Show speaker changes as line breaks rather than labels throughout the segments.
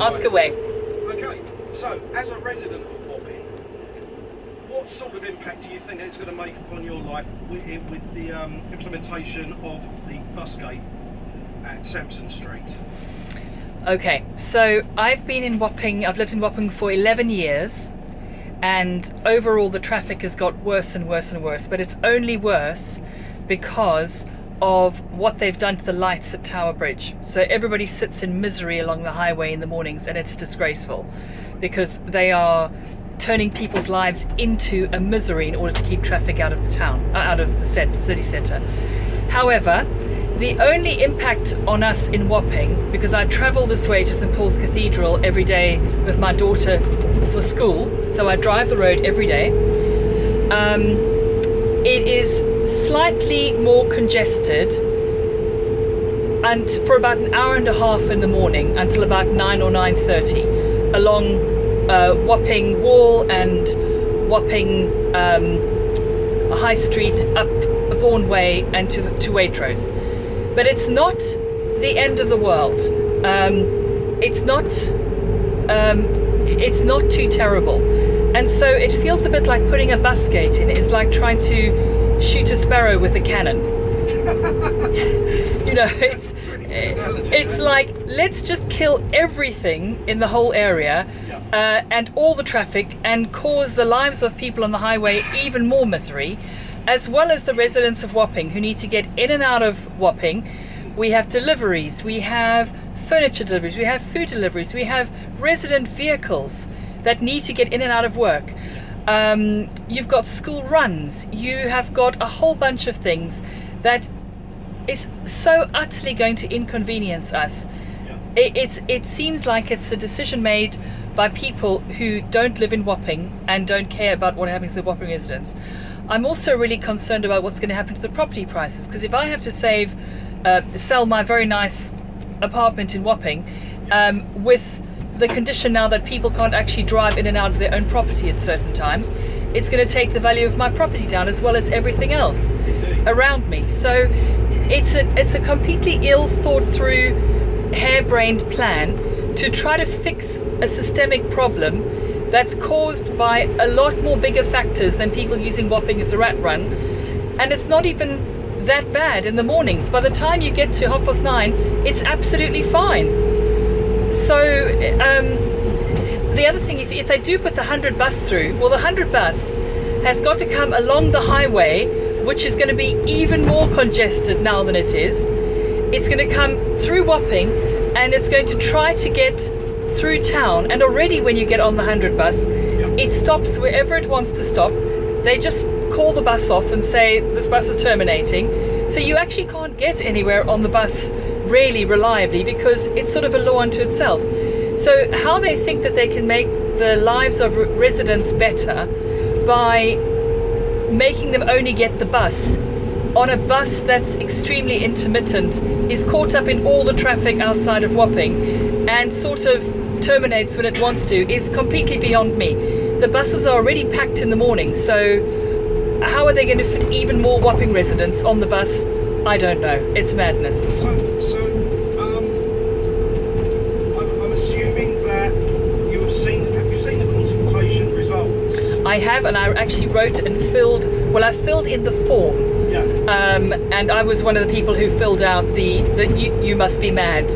Ask away.
Okay, so as a resident of Wapping, what sort of impact do you think it's going to make upon your life with the implementation of the bus gate at Sampson Street?
Okay, so I've been in Wapping, I've lived in Wapping for 11 years, and overall the traffic has got worse and worse and worse, but it's only worse because of what they've done to the lights at Tower Bridge. So everybody sits in misery along the highway in the mornings, and it's disgraceful because they are turning people's lives into a misery in order to keep traffic out of the town, out of the city centre. However, the only impact on us in Wapping, because I travel this way to St Paul's Cathedral every day with my daughter for school, so I drive the road every day, it is slightly more congested and for about an hour and a half in the morning until about 9 or 9:30 along Wapping Wall and Wapping High Street up Vaughan Way and to Waitrose. But it's not the end of the world. It's not too terrible. And so it feels a bit like putting a bus gate in. It's like trying to shoot a sparrow with a cannon. You know, it's like, let's just kill everything in the whole area and all the traffic and cause the lives of people on the highway even more misery, as well as the residents of Wapping who need to get in and out of Wapping. We have deliveries, we have furniture deliveries, we have food deliveries, we have resident vehicles that need to get in and out of work. You've got school runs, you have got a whole bunch of things that is so utterly going to inconvenience us. It seems like it's a decision made by people who don't live in Wapping and don't care about what happens to the Wapping residents. I'm also really concerned about what's going to happen to the property prices, because if I have to sell my very nice apartment in Wapping with the condition now that people can't actually drive in and out of their own property at certain times, it's going to take the value of my property down as well as everything else around me. So it's a completely ill thought through, harebrained plan to try to fix a systemic problem that's caused by a lot more bigger factors than people using Wapping as a rat run. And it's not even that bad in the mornings. By the time you get to 9:30, it's absolutely fine. So the other thing, if they do put the 100 bus through, well, the 100 bus has got to come along the highway, which is going to be even more congested now than it is. It's going to come through Wapping and it's going to try to get through town. And already when you get on the 100 bus, it stops wherever it wants to stop. They just call the bus off and say this bus is terminating. So you actually can't get anywhere on the bus really reliably because it's sort of a law unto itself. So how they think that they can make the lives of residents better by making them only get the bus on a bus that's extremely intermittent, is caught up in all the traffic outside of Wapping and sort of terminates when it wants to, is completely beyond me. The buses are already packed in the morning, so how are they going to fit even more Wapping residents on the bus? I don't know. It's madness.
I'm assuming that have you seen the consultation results?
I have, and I actually wrote and filled in the form. And I was one of the people who filled out the you must be mad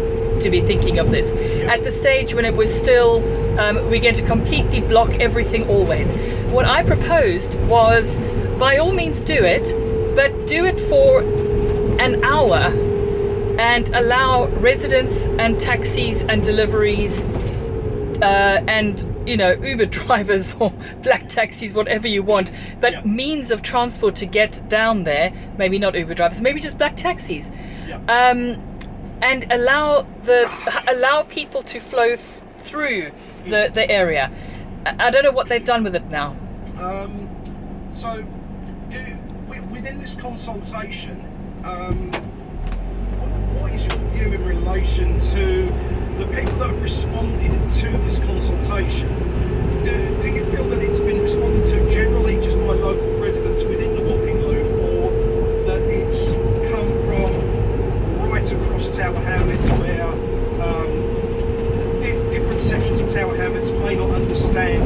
to be thinking of this. At the stage when it was still, we're going to completely block everything always. What I proposed was, by all means do it, but do it for an hour and allow residents and taxis and deliveries and Uber drivers or black taxis, whatever you want, but means of transport to get down there, maybe not Uber drivers, maybe just black taxis, and allow people to flow through the area. I don't know what they've done with it now.
So within this consultation, what is your view in relation to the people that have responded to this consultation? Do you feel that it's been responded to generally just by local residents within the Wapping Loop, or that it's come from right across Tower Hamlets where different Hamlets may not understand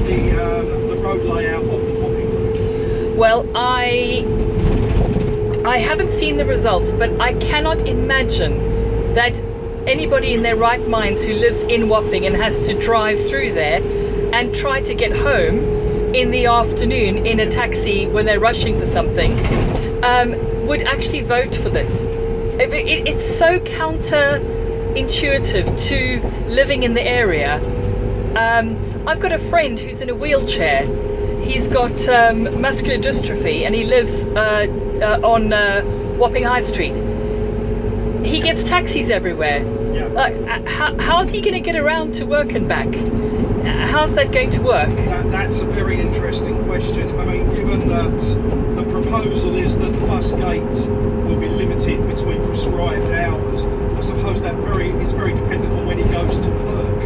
the road layout of the Wapping.
Well, I haven't seen the results, but I cannot imagine that anybody in their right minds who lives in Wapping and has to drive through there and try to get home in the afternoon in a taxi when they're rushing for something would actually vote for this. It's so counterintuitive to living in the area. I've got a friend who's in a wheelchair. He's got muscular dystrophy and he lives on Wapping High Street. He gets taxis everywhere.
Yeah.
How's he going to get around to work and back? How's that going to work?
That's a very interesting question. I mean, given that the proposal is that the bus gates will be limited between prescribed hours, I suppose that is very dependent on when he goes to work,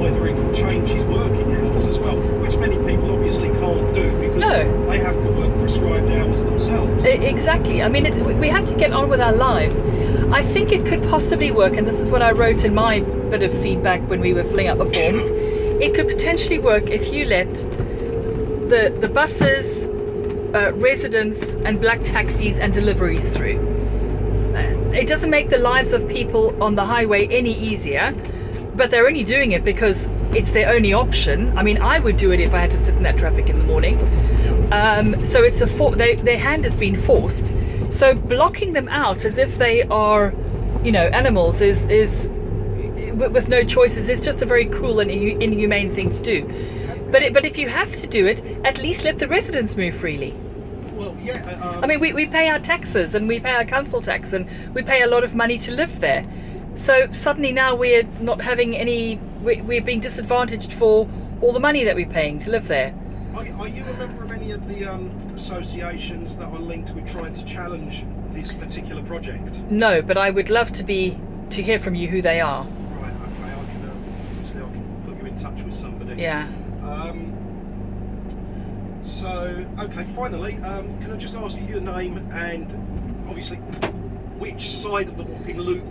whether he can change his working hours as well, which many people obviously can't do because they have to work prescribed hours themselves.
Exactly. I mean, we have to get on with our lives. I think it could possibly work, and this is what I wrote in my bit of feedback when we were filling out the forms. It could potentially work if you let the buses, residents and black taxis and deliveries through. It doesn't make the lives of people on the highway any easier, but they're only doing it because it's their only option. I mean, I would do it if I had to sit in that traffic in the morning. So it's their hand has been forced. So blocking them out as if they are, animals is with no choices is just a very cruel and inhumane thing to do. But if you have to do it, at least let the residents move freely.
Well, yeah.
I mean, we pay our taxes and we pay our council tax and we pay a lot of money to live there. So suddenly now we're not having we're being disadvantaged for all the money that we're paying to live there.
Are you a member of any of the associations that are linked with trying to challenge this particular project?
No, but I would love to hear from you who they are.
Right, okay, I can put you in touch with somebody.
Yeah.
Okay, finally, can I just ask you your name and obviously which side of the Wapping Loop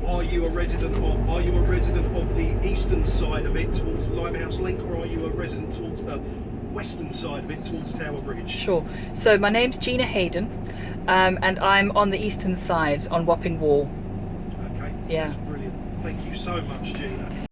are you a resident of? Are you a resident of the eastern side of it towards the Limehouse Link, or are you a resident towards the western side of it towards Tower Bridge?
Sure. So my name's Gina Hayden, and I'm on the eastern side on Wapping Wall.
Okay.
Yeah.
That's brilliant. Thank you so much, Gina.